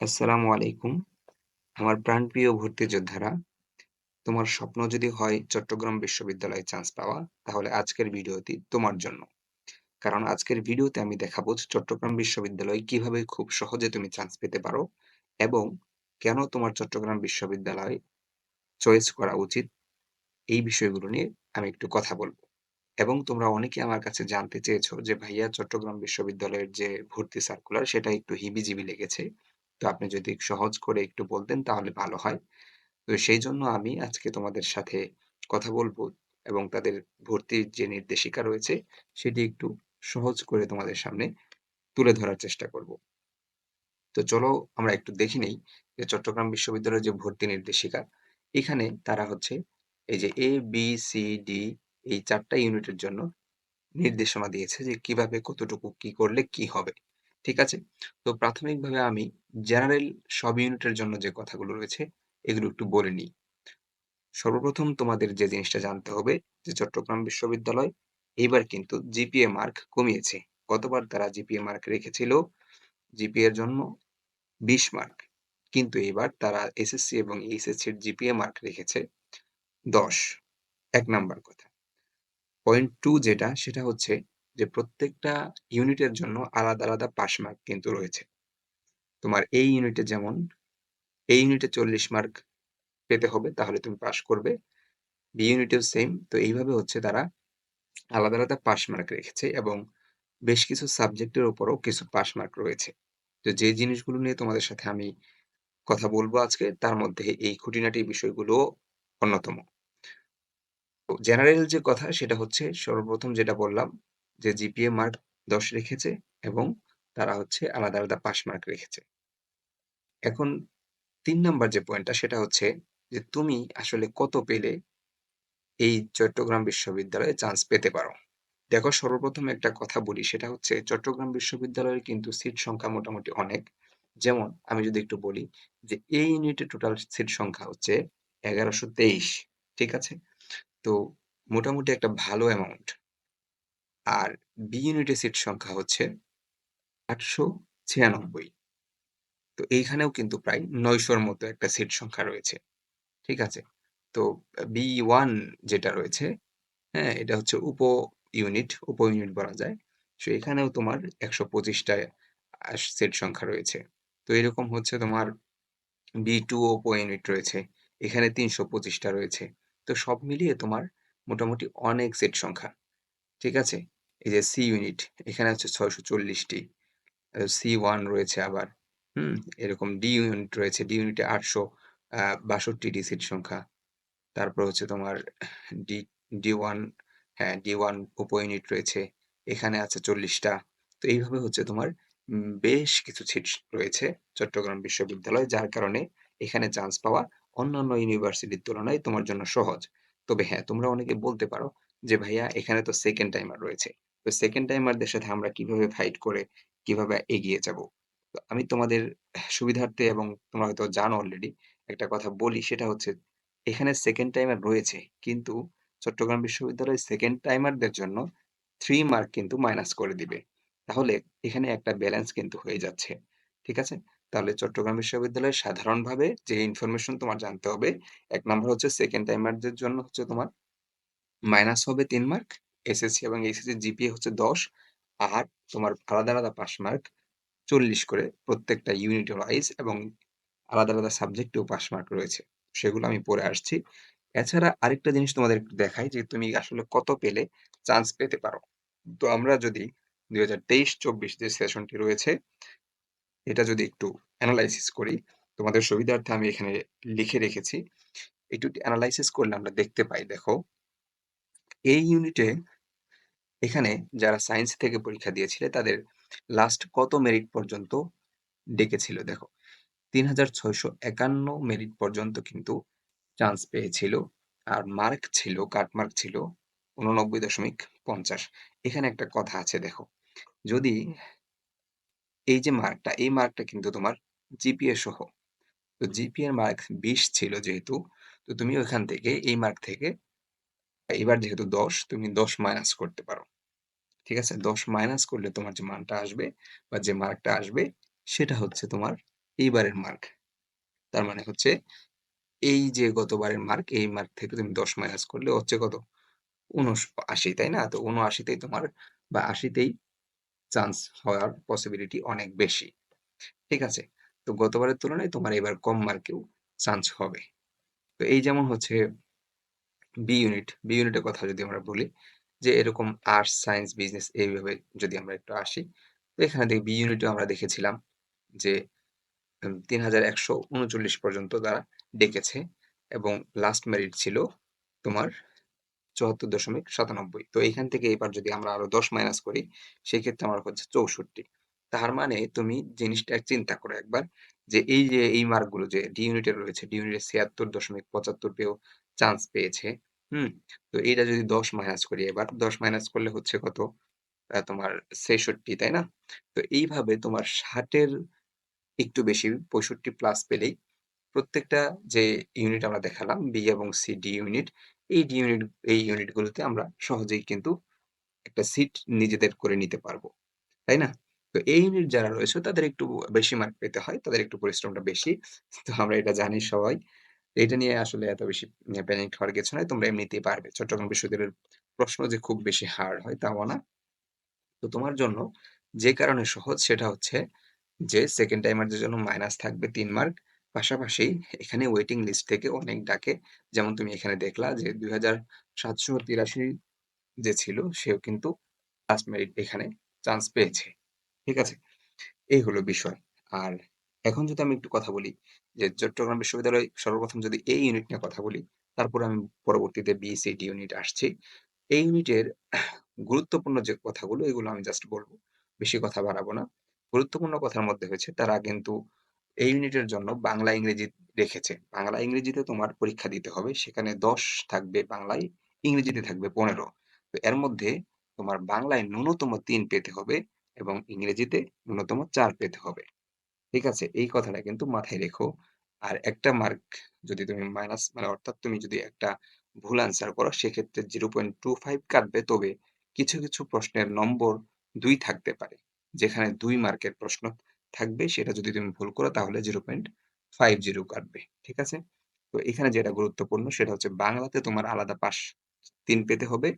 আসসালামু আলাইকুম। আমার প্রাণপ্রিয় ভর্তি যোদ্ধারা, তোমার স্বপ্ন যদি হয় চট্টগ্রাম বিশ্ববিদ্যালয়ে চান্স পাওয়া, তাহলে আজকের ভিডিওটি তোমার জন্য। কারণ আজকের ভিডিওতে আমি দেখাবো যে চট্টগ্রাম বিশ্ববিদ্যালয়ে কিভাবে খুব সহজে তুমি চান্স পেতে পারো এবং কেন তোমার চট্টগ্রাম বিশ্ববিদ্যালয় চয়েস করা উচিত, এই বিষয়গুলো নিয়ে আমি একটু কথা বলবো। এবং তোমরা অনেকে আমার কাছে জানতে চেয়েছো যে ভাইয়া চট্টগ্রাম বিশ্ববিদ্যালয়ের যে ভর্তি সার্কুলার সেটা একটু হিবিজিবি লেগেছে। তো আপনি যদি সহজ করে একটু বলতেন তাহলে ভালো হয়। তো সেইজন্য আমি আজকে তোমাদের সাথে কথা বলবো এবং তাদের ভর্তির যে নির্দেশিকা রয়েছে সেটি একটু সহজ করে তোমাদের সামনে তুলে ধরার চেষ্টা করব। তো চলো আমরা একটু দেখে নেই যে চট্টগ্রাম বিশ্ববিদ্যালয়ের যে ভর্তি নির্দেশিকা, এখানে তারা হচ্ছে এই যে এ, বি, সি, ডি এই ৪ টা ইউনিটের জন্য নির্দেশনা দিয়েছে যে কিভাবে কতটুকু কি করলে কি হবে। ঠিক আছে? তো প্রাথমিকভাবে আমি জেনারেল সব ইউনিটের জন্য যে কথাগুলো রয়েছে এগুলো একটু বলে নিই। সর্বপ্রথম তোমাদের যে জিনিসটা জানতে হবে যে চট্টগ্রাম বিশ্ববিদ্যালয় এইবার কিন্তু জিপিএ মার্ক কমিয়েছে। গতবার তারা জিপিএ মার্ক রেখেছিল জিপিএ এর জন্য 20 মার্ক। কিন্তু এবার তারা এসএসসি এবং এইচএসসির জিপিএ মার্ক রেখেছে 10। ১ নাম্বার কথা। পয়েন্ট 2 যেটা সেটা হচ্ছে যে প্রত্যেকটা ইউনিটের জন্য আলাদা, আলাদা পাস মার্ক কিন্তু রয়েছে। তোমার এই ইউনিটে যেমন এই ইউনিটে 40 মার্ক পেতে হবে তাহলে তুমি পাস করবে। বি ইউনিটেও সেম। তো এইভাবে হচ্ছে তারা আলাদা, আলাদা পাস মার্ক রেখেছে এবং বেশ কিছু সাবজেক্টের উপরও কিছু পাস মার্ক রয়েছে। তো যে জিনিসগুলো নিয়ে তোমাদের সাথে আমি কথা বলবো আজকে তার মধ্যে এই খুঁটিনাটি বিষয়গুলোও অন্যতম। তো জেনারেল যে কথা সেটা হচ্ছে সর্বপ্রথম যেটা বললাম যে জিপিএ মার্ক 10 রেখেছে এবং তারা হচ্ছে আলাদা, আলাদা পাস মার্ক রেখেছে। এখন ৩ নাম্বার যে পয়েন্টটা সেটা হচ্ছে যে তুমি আসলে কত পেলে এই চট্টগ্রাম বিশ্ববিদ্যালয়ে চান্স পেতে পারো। দেখো সর্বপ্রথম একটা কথা বলি সেটা হচ্ছে চট্টগ্রাম বিশ্ববিদ্যালয়ের কিন্তু সিট সংখ্যা মোটামুটি অনেক। যেমন আমি যদি একটু বলি যে এই ইউনিটে টোটাল সিট সংখ্যা হচ্ছে ১১২৩। ঠিক আছে? তো মোটামুটি একটা ভালো অ্যামাউন্ট। আর বি ইউনিটে সিট সংখ্যা হচ্ছে ৮৯৬। তো এইখানেও কিন্তু প্রায় ৯০০ র মতো একটা সিট সংখ্যা রয়েছে। ঠিক আছে? তো বি1 যেটা রয়েছে, হ্যাঁ? এটা হচ্ছে উপ ইউনিট বলা যায়। সো এখানেও তোমার ১২৫ টা সিট সংখ্যা রয়েছে। তো এরকম হচ্ছে তোমার বি2 উপ ইউনিট রয়েছে। এখানে ৩২৫ টা রয়েছে। তো সব মিলিয়ে তোমার মোটামুটি অনেক সিট সংখ্যা। ঠিক আছে? এই যে সি ইউনিট এখানে হচ্ছে ৬৪০ টি। সি1 রয়েছে আবার। হুম? এরকম ডি ইউনিট রয়েছে। ডি ইউনিটে ৮৬২ টি সিট সংখ্যা। তারপর হচ্ছে তোমার ডি ডি1, হ্যাঁ, ডি1 উপ ইউনিট রয়েছে। এখানে আছে ৪০ টা। তো এইভাবে হচ্ছে তোমার বেশ কিছু সিট রয়েছে চট্টগ্রাম বিশ্ববিদ্যালয়ে, যার কারণে এখানে চান্স পাওয়া অন্যান্য ইউনিভার্সিটির তুলনায় তোমার জন্য সহজ। তবে হ্যাঁ, তোমরা অনেকে বলতে পারো যে ভাইয়া এখানে তো সেকেন্ড টাইমার রয়েছে। তো সেকেন্ড টাইমারদের সাথে আমরা কিভাবে ফাইট করে কিভাবে এগিয়ে যাব? তো আমি তোমাদের সুবিধার্থে এবং তোমরা হয়তো জানো অলরেডি একটা কথা বলি সেটা হচ্ছে এখানে সেকেন্ড টাইমার রয়েছে কিন্তু চট্টগ্রাম বিশ্ববিদ্যালয় সেকেন্ড টাইমারদের জন্য 3 মার্ক কিন্তু মাইনাস করে দিবে। তাহলে এখানে একটা ব্যালেন্স কিন্তু হয়ে যাচ্ছে। ঠিক আছে? তাহলে চট্টগ্রাম বিশ্ববিদ্যালয়ে সাধারণভাবে যে ইনফরমেশন তোমার জানতে হবে, ১ নাম্বার হচ্ছে সেকেন্ড টাইমারদের জন্য হচ্ছে তোমার মাইনাস হবে ৩ মার্ক। এসএসসি এবং এইচএসসি জিপিএ হচ্ছে ১০। আর তোমার আলাদা, আলাদা পাস মার্ক ৪০ করে প্রত্যেকটা ইউনিট ওয়াইজ এবং আলাদা, আলাদা সাবজেক্টেও পাস মার্ক রয়েছে। সেগুলো আমি পরে আসছি। এছাড়া আরেকটা জিনিস তোমাদের একটু দেখাই যে তুমি আসলে কত পেলে চান্স পেতে পারো। তো আমরা যদি ২০২৩-২৪ যে সেশনটি রয়েছে এটা যদি একটু এনালাইসিস করি, তোমাদের সুবিধার্থে আমি এখানে লিখে রেখেছি। একটু এনালাইসিস করলে আমরা দেখতে পাই দেখো, এই ইউনিটে এখানে যারা সায়েন্স থেকে পরীক্ষা দিয়েছিলে তাদের লাস্ট কত মেরিট পর্যন্ত ডেকেছিল দেখো। ৩৬৫১ মেরিট পর্যন্ত কিন্তু চান্স পেয়েছিল। আর মার্ক ছিল, কাট মার্ক ছিল ৮৯.৫০। এখানে একটা কথা আছে দেখো, যদি এই যে মার্কটা, এই মার্কটা কিন্তু তোমার জিপিএ সহ। তো জিপিএ এর মার্ক ২০ ছিল যেহেতু, তো তুমি ওখান থেকে এই মার্ক থেকে এবার যেহেতু ১০ তুমি ১০ মাইনাস করতে পারো। ঠিক আছে? ১০ মাইনাস করলে তোমার যে মানটা আসবে বা যে মার্কটা আসবে সেটা হচ্ছে তোমার এইবারের মার্ক। তার মানে হচ্ছে এই যে গতবারের মার্ক, এই মার্ক থেকে তুমি 10 মাইনাস করলে হচ্ছে কত? ৭৯, তাই না? তো ৭৯ তেই তোমার বা ৮০ তেই চান্স হওয়ার পসিবিলিটি অনেক বেশি। ঠিক আছে? তো গতবারের তুলনায় তোমার এবার কম মার্কেও চান্স হবে। তো এই যেমন হচ্ছে বি ইউনিটের কথা যদি আমরা বলি যে এরকম আর্টস, সায়েন্স, বিজনেস এইভাবে যদি আমরা একটু আসি, তো এখানে বি ইউনিটেও আমরা দেখেছিলাম যে ৩,১৩৯ পর্যন্ত তারা ডেকেছে এবং লাস্ট মেরিট ছিল তোমার ৭৪.৯৭। তো এইখান থেকে এবার যদি আমরা আরো ১০ মাইনাস করি, সেক্ষেত্রে আমার হচ্ছে ৬৪। তার মানে তুমি জিনিসটা চিন্তা করো একবার যে এই যে এই মার্কগুলো যে ডি ইউনিটে রয়েছে, ডি ইউনিটে ৭৬.৭৫ পেয়েও চান্স পেয়েছে। হুম? তো এটা যদি ১০ মাইনাস করি এবার, ১০ মাইনাস করলে হচ্ছে কত? তোমার ৬৬, তাই না? তো এইভাবে তোমার ৬০ এর একটু বেশি ৬৫ প্লাস পেলেই প্রত্যেকটা যে ইউনিট আমরা দেখালাম বি এবং সি ডি ইউনিট, এই ইউনিটগুলোতে আমরা সহজেই কিন্তু একটা সিট নিজেদের করে নিতে পারবো, তাই না? তো এই ইউনিট যারা রয়েছে তাদের একটু বেশি মার্ক পেতে হয়, তাদের একটু পরিশ্রমটা বেশি। তো আমরা এটা জানি সবাই। এটা নিয়ে আসলে এত বেশি প্যানিক হওয়ার কিছু নাই, তোমরা এমনিতেই পারবে। চট্টগ্রাম বিশ্ববিদ্যালয়ের প্রশ্ন যে খুব বেশি হার্ড হয় তাও না। তো তোমার জন্য যে কারণে সহজ সেটা হচ্ছে যে সেকেন্ড টাইমারদের জন্য মাইনাস থাকবে ৩ মার্ক। পাশাপাশি এখানে ওয়েটিং লিস্ট থেকে অনেক ডাকে। যেমন তুমি এখানে দেখলা যে ২৭৮৩ যে ছিল সেও কিন্তু লাস্ট মেরিট এখানে চান্স পেয়েছে। ঠিক আছে? এই হলো বিষয়। আর এখন যদি আমি একটু কথা বলি যে চট্টগ্রাম বিশ্ববিদ্যালয় সর্বপ্রথম যদি এই ইউনিট নিয়ে কথা বলি, তারপরে আমি পরবর্তীতে বি, সি, ডি ইউনিট আসছি। এই ইউনিটের গুরুত্বপূর্ণ যে কথাগুলো এগুলো আমি জাস্ট বলব। বেশি কথা বাড়াবো না। গুরুত্বপূর্ণ কথার মধ্যে হচ্ছে তারা কিন্তু এই ইউনিটের জন্য বাংলা ইংরেজি রেখেছে। বাংলা ইংরেজিতে তোমার পরীক্ষা দিতে হবে। সেখানে ১০ থাকবে বাংলায়, ইংরেজিতে থাকবে ১৫। তো এর মধ্যে তোমার বাংলায় ন্যূনতম ৩ পেতে হবে এবং ইংরেজিতে ন্যূনতম ৪ পেতে হবে। ঠিক আছে? এই কথাটা কিন্তু মাথায় রেখো। আর একটা মার্ক যদি তুমি মাইনাস মানে অর্থাৎ তুমি যদি একটা ভুল অ্যান্সার করো সেক্ষেত্রে 0.25 কাটবে। তবে কিছু, কিছু প্রশ্নের নম্বর ২ থাকতে পারে। যেখানে ২ মার্কের প্রশ্ন থাকবে সেটা যদি তুমি ভুল করো তাহলে 0.50 কাটবে। ঠিক আছে? তো এখানে যেটা গুরুত্বপূর্ণ সেটা হচ্ছে বাংলাতে তোমার আলাদা পাস ৩ পেতে হবে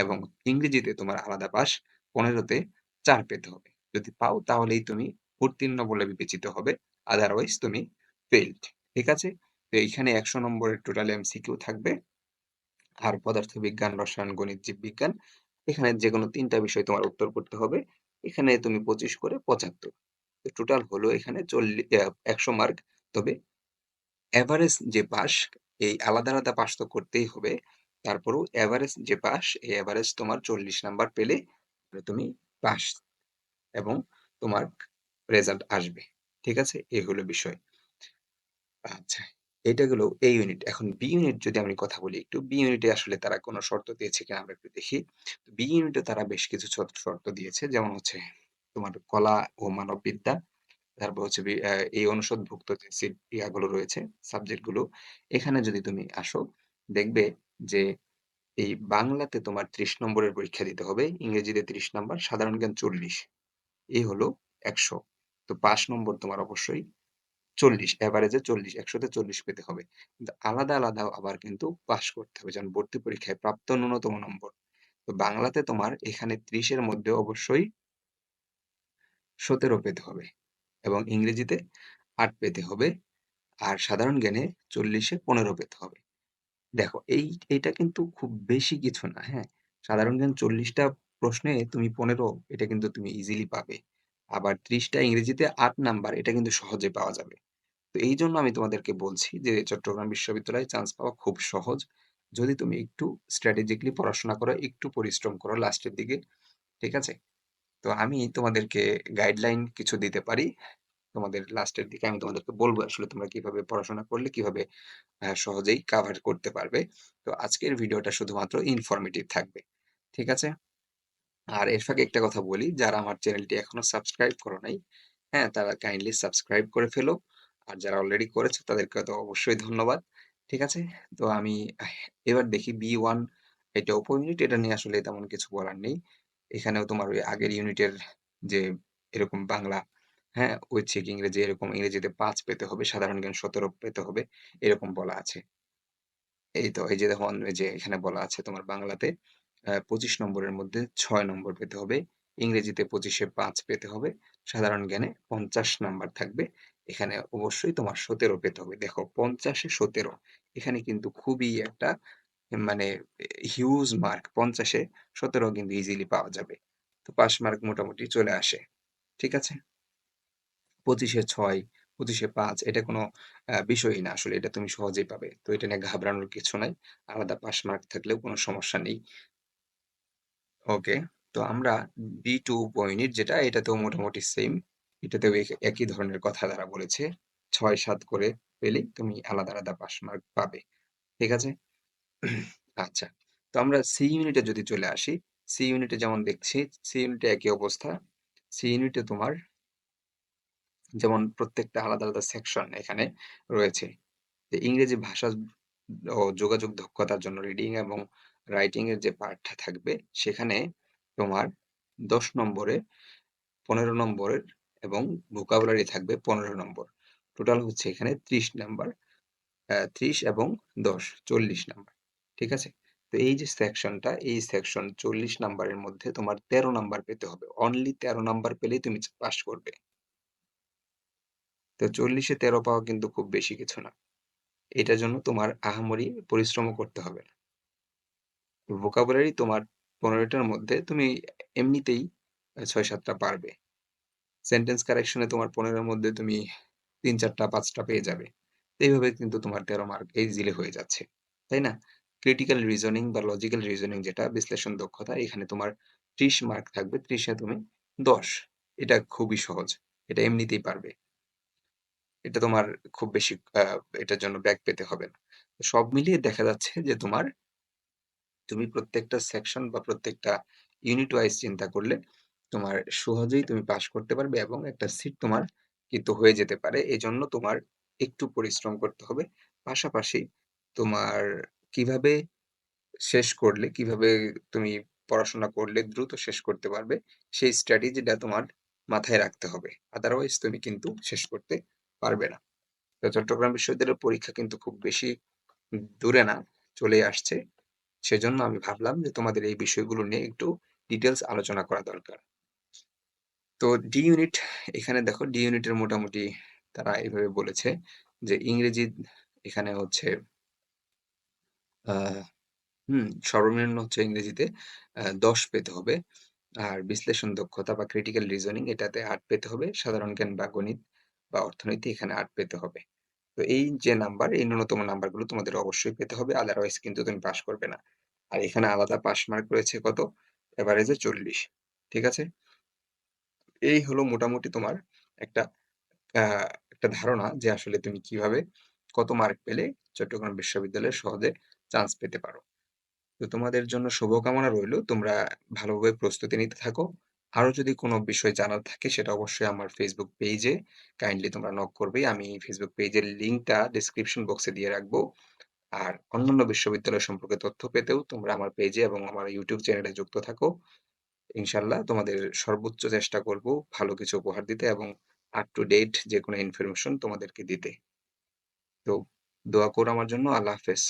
এবং ইংরেজিতে তোমার আলাদা পাস ১৫ তে ৪ পেতে হবে। যদি পাও তাহলেই তুমি উত্তীর্ণ বলে বিবেচিত হবে। আদারওয়াইজ তুমি ফেইলড। ঠিক আছে? তো এইখানে ১০০ নম্বরের টোটাল এমসিকিউ থাকবে। আর পদার্থবিজ্ঞান, রসায়ন, গণিত, জীববিজ্ঞান এখানে যেকোনো ৩ টা বিষয় তোমার উত্তর করতে হবে। এখানে তুমি ২৫ করে ৭৫। তো টোটাল হলো এখানে ১০০ মার্ক। তবে এভারেজ যে পাস এই আলাদা, আলাদা পাস তো করতেই হবে। তারপরেও এভারেজ যে পাস এই এভারেজ তোমার ৪০ নাম্বার পেলে তুমি পাস এবং তোমার রেজাল্ট আসবে। ঠিক আছে? এই হলো বিষয়। আচ্ছা, এটা গেল A ইউনিট। এখন B ইউনিট যদি আমি কথা বলি একটু, B ইউনিটে আসলে তারা কোন শর্ত দিয়েছে কিনা আমরা একটু দেখি। B ইউনিটে তারা বেশ কিছু শর্ত দিয়েছে। যেমন হচ্ছে তোমার কলা ও মানববিদ্যা, তারপর হচ্ছে এই অনুষদভুক্ত যে ইয়াগুলো রয়েছে, সাবজেক্ট গুলো, এখানে যদি তুমি আসো দেখবে যে এই বাংলাতে তোমার ৩০ নম্বরের পরীক্ষা দিতে হবে, ইংরেজিতে ৩০ নাম্বার, সাধারণ জ্ঞান ৪০। এই হলো ১০০। তো ৫ নম্বর তোমার অবশ্যই ৪০, এভারেজে ৪০, ১০০ তে ৪০ পেতে হবে। কিন্তু আলাদা, আলাদা আবার কিন্তু পাস করতে হবে। যেমন ভর্তি পরীক্ষায় প্রাপ্ত ন্যূনতম নম্বর। তো বাংলাতে তোমার এখানে ৩০ এর মধ্যে অবশ্যই ১৭ পেতে হবে এবং ইংরেজিতে ৮ পেতে হবে। আর সাধারণ জ্ঞানে ৪০ এ ১৫ পেতে হবে। দেখো এইটা কিন্তু খুব বেশি কিছু না, হ্যাঁ? সাধারণ জ্ঞান ৪০ টা প্রশ্নে তুমি ১৫ এটা কিন্তু তুমি ইজিলি পাবে। আবার ৩০ টা ইংরেজিতে ৮ নাম্বার এটা কিন্তু সহজে পাওয়া যাবে। তো এইজন্য আমি তোমাদেরকে বলছি যে চট্টগ্রাম বিশ্ববিদ্যালয়ে চান্স পাওয়া খুব সহজ। যদি তুমি একটু স্ট্র্যাটেজিক্যালি পড়াশোনা করো, একটু পরিশ্রম করো লাস্টের দিকে। ঠিক আছে? তো আমি তোমাদেরকে গাইডলাইন কিছু দিতে পারি। তোমাদের লাস্টের দিকে আমি তোমাদেরকে বলব আসলে তোমরা কিভাবে পড়াশোনা করলে কিভাবে সহজেই কাভার করতে পারবে। তো আজকের ভিডিওটা শুধুমাত্র ইনফরমেটিভ থাকবে। ঠিক আছে? আর এর ফাঁকে একটা কথা বলি, যারা আমার চ্যানেলটি এখনো সাবস্ক্রাইব করো নাই, হ্যাঁ? তারা কাইন্ডলি সাবস্ক্রাইব করে ফেলো। আর যারা অলরেডি করেছো তাদেরকে তো অবশ্যই ধন্যবাদ। ঠিক আছে? তো আমি এবার দেখি B1 এটা উপ ইউনিট, এটা নিয়ে আসলে তেমন কিছু বলার নেই। এখানেও তোমার ওই আগের ইউনিটের যে এরকম বাংলা হ্যাঁ? ঐচ্ছিক ইংরেজি এরকম ইংরেজিতে ৫ পেতে হবে, সাধারণ জ্ঞান ১৭ পেতে হবে, এরকম বলা আছে। এই তো এই যে দেখুন এই যে এখানে বলা আছে তোমার বাংলাতে ২৫ নম্বরের মধ্যে ৬ নম্বর পেতে হবে। ইংরেজিতে ২৫ এ ৫ পেতে হবে। সাধারণ জ্ঞানে ৫০ নাম্বার থাকবে। এখানে অবশ্যই তোমার ১৭ পেতে হবে। দেখো ৫০ এ ১৭ এখানে কিন্তু খুবই একটা মানে হিউজ মার্ক। ৫০ এ ১৭ কিন্তু ইজিলি পাওয়া যাবে। তো পাস মার্ক মোটামুটি চলে আসে। ঠিক আছে? ২৫ এ ৬, ২৫ এ ৫ এটা কোনো বিষয়ই না আসলে। এটা তুমি সহজেই পাবে। তো এটা নিয়ে ঘাবড়ানোর কিছু নাই। আলাদা পাস মার্ক থাকলেও কোনো সমস্যা নেই। ওকে। তো আমরা B2 ইউনিট যেটা এটাতেও মোটামুটি সেইম। এটাতেও একই ধরনের কথা তারা বলেছে। ৬-৭ করে পেলেই তুমি আলাদা, আলাদা পাস মার্ক পাবে। ঠিক আছে? আচ্ছা। তো আমরা সি ইউনিটে যদি চলে আসি, সি ইউনিটে যেমন দেখছি, সি ইউনিটে একই অবস্থা। সি ইউনিটে তোমার যেমন প্রত্যেকটা আলাদা, আলাদা সেকশন এখানে রয়েছে। যে ইংরেজি ভাষা ও যোগাযোগ দক্ষতার জন্য রিডিং এবং রাইটিং এর যে পার্টটা থাকবে সেখানে তোমার ১০ নম্বরে ১৫ নম্বরের এবং ভোকাবুলারি থাকবে ১৫ নম্বর। টোটাল হচ্ছে এখানে ৩০ নাম্বার। ৩০ এবং ১০ ৪০ নাম্বার। ঠিক আছে? তো এই যে সেকশনটা এই সেকশন ৪০ নাম্বারের মধ্যে তোমার ১৩ নাম্বার পেতে হবে। অনলি ১৩ নাম্বার পেলেই তুমি পাস করবে। তো ৪০ এ ১৩ পাওয়া কিন্তু খুব বেশি কিছু না। এটার জন্য তোমার আহামরি পরিশ্রমও করতে হবে না। ভোকাবুলারি তোমার ১৫ টার মধ্যে তুমি এমনিতেই ৬-৭ টা পারবে। সেন্টেন্স কারেকশন এ তোমার ১৫ এর মধ্যে তুমি ৩-৪ টা ৫ টা পেয়ে যাবে। তো এইভাবে কিন্তু তোমার ১৩ মার্ক ইজিলি হয়ে যাচ্ছে। তাই না? ক্রিটিক্যাল রিজনিং বা লজিক্যাল রিজনিং যেটা বিশ্লেষণ দক্ষতা এখানে তোমার ৩০ মার্ক থাকবে। ৩০ এ তুমি ১০। এটা খুবই সহজ। এটা এমনিতেই পারবে। এটা তোমার খুব বেশি এটার জন্য ব্যাক পেতে হবে না। সব মিলিয়ে দেখা যাচ্ছে যে তুমি প্রত্যেকটা সেকশন বা প্রত্যেকটা ইউনিট ওয়াইজ চিন্তা করলে তোমার সহজেই তুমি পাস করতে পারবে এবং একটা সিট তোমার কিন্তু হয়ে যেতে পারে। এজন্য তোমার একটু পরিশ্রম করতে হবে। পাশাপাশি তোমার কিভাবে শেষ করলে, কিভাবে তুমি পড়াশোনা করলে দ্রুত শেষ করতে পারবে, সেই স্ট্র্যাটেজিটা তোমার মাথায় রাখতে হবে। আদারওয়াইজ তুমি কিন্তু শেষ করতে পারবে না। তো চট্টগ্রাম বিশ্ববিদ্যালয়ের পরীক্ষা কিন্তু খুব বেশি দূরে না, চলেই আসছে। সেজন্য আমি ভাবলাম যে তোমাদের এই বিষয়গুলো নিয়ে একটু ডিটেইলস আলোচনা করা দরকার। তো ডি ইউনিট এখানে দেখো ডি ইউনিটের মোটামুটি তারা এভাবে বলেছে যে ইংরেজি এখানে হচ্ছে আহ সর্বনিম্ন হচ্ছে ইংরেজিতে ১০ পেতে হবে। আর বিশ্লেষণ দক্ষতা বা ক্রিটিক্যাল রিজনিং এটাতে ৮ পেতে হবে। সাধারণ জ্ঞান বা গণিত বা অর্থনীতি এখানে ৮ পেতে হবে। তো এই যে নাম্বার এই ন্যূনতম নাম্বারগুলো তোমাদের অবশ্যই পেতে হবে। আদারওয়াইজ কিন্তু তুমি পাস করবে না। আর এখানে আলাদা পাস মার্ক রয়েছে কত? এভারেজে ৪০। ঠিক আছে? এই হলো মোটামুটি তোমার একটা আ একটা ধারণা যে আসলে তুমি কিভাবে কত মার্ক পেলে চট্টগ্রাম বিশ্ববিদ্যালয়ে সহজে চান্স পেতে পারো। তো তোমাদের জন্য শুভকামনা রইলো। তোমরা ভালোভাবে প্রস্তুতি নিতে থাকো। আরো যদি কোনো বিষয় জানার থাকে সেটা অবশ্যই আমার Facebook পেইজে কাইন্ডলি তোমরা নক করবে। আমি Facebook পেইজের লিংকটা ডেসক্রিপশন বক্সে দিয়ে রাখবো। আর অন্যান্য বিশ্ববিদ্যালয় সম্পর্কে তথ্য পেতেও তোমরা আমার পেইজে এবং আমার YouTube চ্যানেলে যুক্ত থাকো। ইনশাআল্লাহ তোমাদের সর্বোচ্চ চেষ্টা করব ভালো কিছু উপহার দিতে এবং আপ টু ডেট যেকোনো ইনফরমেশন তোমাদেরকে দিতে। তো দোয়া করো আমার জন্য। আল্লাহ হাফেজ।